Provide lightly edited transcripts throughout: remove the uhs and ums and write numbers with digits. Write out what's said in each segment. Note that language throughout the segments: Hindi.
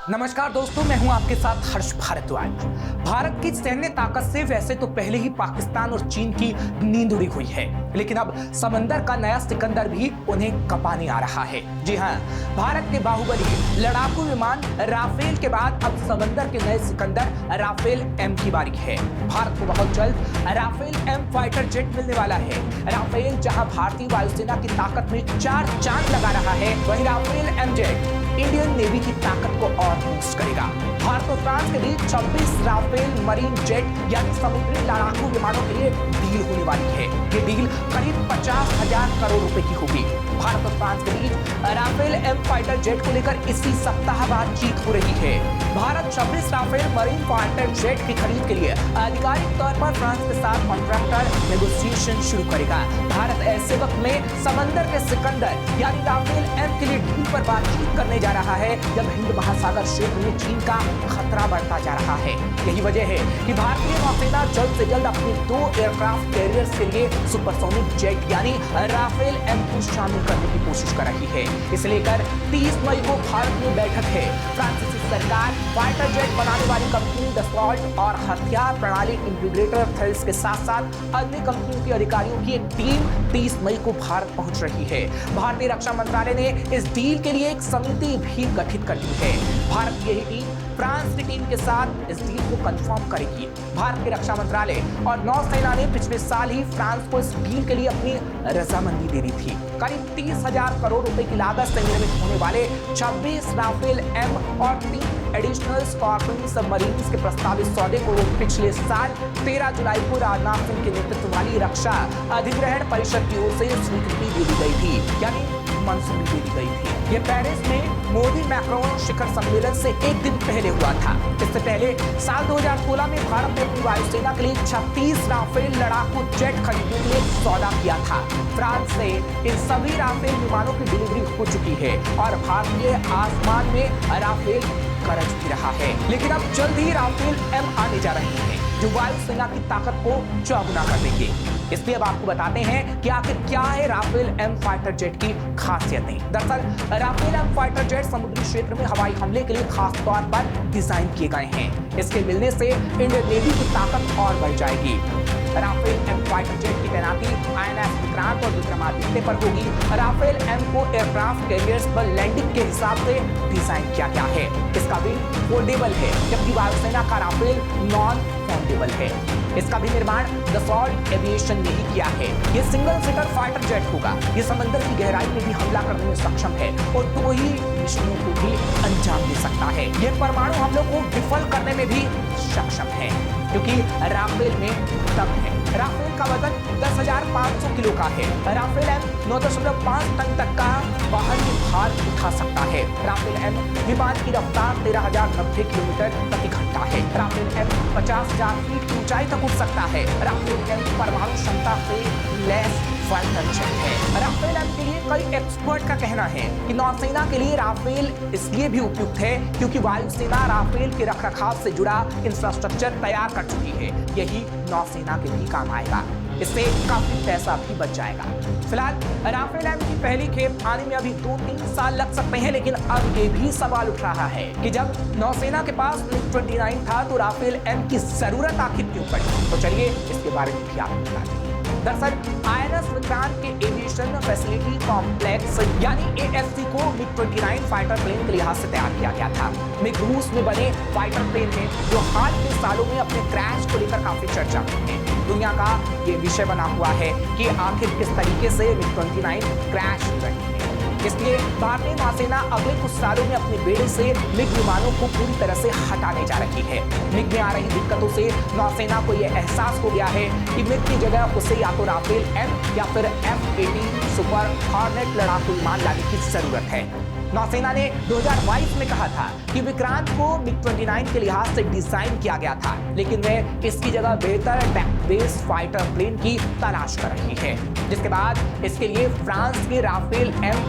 नमस्कार दोस्तों, मैं हूं आपके साथ हर्ष भारद्वाज। भारत की सैन्य ताकत से वैसे तो पहले ही पाकिस्तान और चीन की नींद उड़ी हुई है, लेकिन अब समंदर का नया सिकंदर भी उन्हें कपाने आ रहा है। जी हां, भारत के बाहुबली लड़ाकू विमान राफेल के बाद अब समंदर के नए सिकंदर राफेल एम की बारी है। भारत को बहुत जल्द राफेल एम फाइटर जेट मिलने वाला है। राफेल जहां भारतीय वायुसेना की ताकत में 4 चांद लगा रहा है, वहीं Rafale M jet Indian Navy की ताकत को और बूस्ट करेगा। भारत और फ्रांस के बीच 26 राफेल मरीन जेट यानी समुद्री लड़ाकू विमानों के लिए डील होने वाली है। ये डील करीब 50,000 करोड़ रुपए की होगी। भारत और फ्रांस के बीच राफेल एम फाइटर जेट को लेकर इसी सप्ताह बातचीत हो रही है। Bharat 26 Rafale marine fighter jet की खरीद के लिए आधिकारिक तौर पर फ्रांस के साथ कॉन्ट्रैक्टर नेगोशिएशन शुरू करेगा। भारत ऐसे वक्त में समंदर के सिकंदर यानी राफेल एम के लिए डील पर बातचीत करने जा रहा है, जब हिंद महासागर क्षेत्र में चीन का खतरा बढ़ता जा रहा है। यही वजह है कि भारतीय नौसेना जल्द से जल्द अपने 2 एयरक्राफ्ट कैरियर्स के लिए सुपरसोनिक जेट यानी राफेल एम को शामिल करने की कोशिश कर रही है। इसे लेकर 30 मई को भारत में बैठक है। फ्रांसीसी सरकार फाइटर जेट बनाने वाली कंपनी दसॉल्ट और हथियार प्रणाली इंटीग्रेटर थेल्स के साथ साथ अन्य कंपनियों के अधिकारियों की एक टीम 30 मई को भारत पहुंच रही है। भारतीय रक्षा मंत्रालय ने इस डील के लिए एक समिति भी गठित कर दी है। भारत की यही टीम फ्रांस की टीम के साथ इस डील को कंफर्म करेगी। भारत के रक्षा मंत्रालय और नौसेना ने पिछले साल ही फ्रांस को इस डील के लिए अपनी रजामंदी दे दी थी। करीब 30,000 करोड़ रुपए की लागत से निर्मित होने वाले 26 राफेल एम और 3 एडिशनल स्कॉर्पियन सबमरीन्स के प्रस्तावित सौदे को पिछले साल 13 जुलाई को राजनाथ सिंह के नेतृत्व वाली रक्षा अधिग्रहण परिषद की ओर से स्वीकृति दे दी गई थी, यानी मंजूरी दे दी गई थी। ये पेरिस में मोदी मैक्रोन शिखर सम्मेलन से एक दिन पहले हुआ था। इससे पहले साल 2016 में भारत ने अपनी वायुसेना के लिए 36 राफेल लड़ाकू जेट खरीदने के लिए सौदा किया था। फ्रांस से इन सभी राफेल विमानों की डिलीवरी हो चुकी है और भारतीय आसमान में राफेल गरज भी रहा है। लेकिन अब जल्द ही राफेल एम आने जा रहे हैं, जो वायुसेना की ताकत को चौगुना कर देंगे। इसलिए अब आपको बताते हैं कि आखिर क्या है राफेल एम फाइटर जेट की खासियतें। दरअसल राफेल एम फाइटर जेट समुद्री क्षेत्र में हवाई हमले के लिए खास तौर पर डिजाइन किए गए हैं। इसके मिलने से इंडियन नेवी की ताकत और बढ़ जाएगी। राफेल एम फाइटर जेट की तैनाती INS विक्रांत और विक्रमादित्य पर होगी। राफेल एम को एयरक्राफ्ट कैरियर्स पर लैंडिंग के हिसाब से डिजाइन किया गया है। इसका विंग फोल्डेबल है, जबकि वायुसेना का राफेल नॉन फोल्डेबल है। इसका भी निर्माण दसॉल्ट एविएशन ने ही किया है। ये सिंगल सीटर फाइटर जेट होगा। ये समंदर की गहराई में भी हमला करने में सक्षम है और 2 ही मिशनों को भी अंजाम दे सकता है। ये परमाणु हमलों को विफल करने में भी सक्षम है, क्योंकि राफेल में दम है। राफेल का वजन 10,500 किलो का है। राफेल एम 9.5 टन तक का बाहरी भार उठा सकता है। राफेल एम विमान की रफ्तार 13,090 किलोमीटर प्रति घंटा है। राफेल एम 50,000 फीट की ऊंचाई तक उठ सकता है। राफेल एम परमाणु क्षमता से लैस फाइटर जेट है। राफेल एम के लिए कई एक्सपर्ट का कहना है कि नौसेना के लिए राफेल इसलिए भी उपयुक्त है क्योंकि वायुसेना राफेल के रखरखाव से जुड़ा इंफ्रास्ट्रक्चर तैयार कर चुकी है। यही नौसेना के भी काम आएगा। इससे काफी पैसा भी बच जाएगा। फिलहाल राफेल एम की पहली खेप आने में अभी 2-3 साल लग सकते हैं, लेकिन अब ये भी सवाल उठ रहा है कि जब नौसेना के पास MiG-29 था तो राफेल एम की जरूरत आखिर क्यों पड़ी। तो चलिए इसके बारे में भी आपको बताते हैं। दरअसल INS विक्रांत के एविएशन फैसिलिटी कॉम्प्लेक्स यानी AFC को MiG-29 फाइटर प्लेन के लिहाज से तैयार किया गया था। मिग रूस में बने फाइटर प्लेन है जो हाल के सालों में अपने क्रैश को लेकर काफी चर्चा में है। दुनिया का ये विषय बना हुआ है कि आखिर किस तरीके से MiG-29 क्रैश हो रही है। इसलिए भारतीय नौसेना अगले कुछ सालों में अपने बेड़े से मिग विमानों को पूरी तरह से हटाने जा रही है। मिग में आ रही दिक्कतों से नौसेना को यह एहसास हो गया है कि मिग की जगह उसे या तो राफेल एम या फिर F-18 सुपर हॉर्नेट लड़ाकू विमान लाने की जरूरत है। नौसेना ने 2022 में कहा था कि विक्रांत को MiG-29 के लिहाज से डिजाइन किया गया था, लेकिन वह इसकी जगह बेहतर टैक बेस्ड फाइटर प्लेन की तलाश कर रही है, जिसके बाद इसके लिए फ्रांस के राफेल एम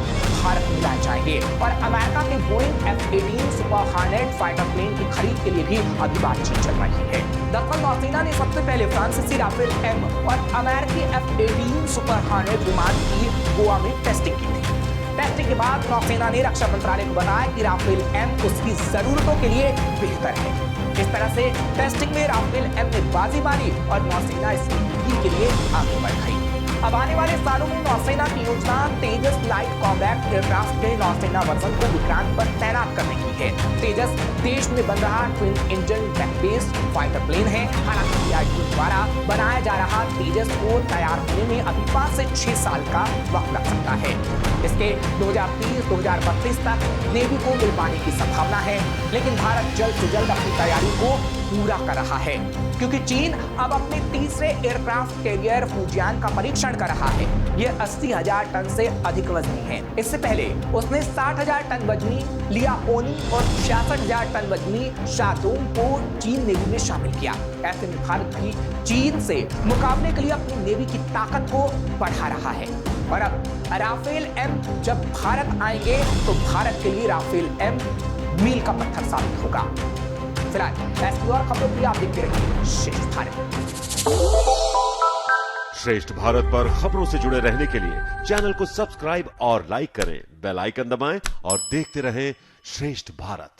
भारत में लाए जाएंगे और अमेरिका के Boeing F-18 Super Hornet fighter plane की खरीद के लिए भी अभी बातचीत चल रही है। दरअसल नौसेना ने सबसे पहले फ्रांसीसी राफेल एम और अमेरिकी F-18 सुपर हॉर्नेट विमान की गोवा में टेस्टिंग की थी। टेस्टिंग के बाद नौसेना ने रक्षा मंत्रालय को बताया कि राफेल एम उसकी जरूरतों के लिए बेहतर है। इस तरह से टेस्टिंग में राफेल एम ने बाजी मारी और नौसेना इस नीति के लिए आगे बढ़ गई। अब आने वाले सालों में नौसेना की योजना तेजस लाइट कॉम्बैट एयरक्राफ्ट के नौसेना वर्जन को विक्रांत पर तैनात करने की है। तेजस देश में बन रहा twin engine deck based fighter plane है। हालांकि DRDO द्वारा बनाया जा रहा तेजस को तैयार होने में अभी 5 से 6 साल का वक्त लग सकता है। इसके 2030-2032 तक नेवी को मिल पाने की संभावना है, लेकिन भारत जल्द से जल्द अपनी तैयारी को पूरा कर रहा है, क्योंकि चीन अब अपने तीसरे एयरक्राफ्ट कैरियर फुजियान का परीक्षण कर रहा है। यह 80,000 टन से अधिक वजनी है। इससे पहले उसने 60,000 टन वजनी लियाओनी और 66,000 टन वजनी शादोंग को चीन नेवी में शामिल किया। ऐसे में भारत भी चीन से मुकाबले के लिए अपनी नेवी की ताकत को बढ़ा रहा है। और अब राफेल एम जब भारत आएंगे तो भारत के लिए राफेल एम मील का पत्थर साबित होगा। फिलहाल ऐसी और खबरों के लिए आप देखते रहिए श्रेष्ठ भारत। श्रेष्ठ भारत पर खबरों से जुड़े रहने के लिए चैनल को सब्सक्राइब और लाइक करें, बेल आइकन दबाएं और देखते रहें श्रेष्ठ भारत।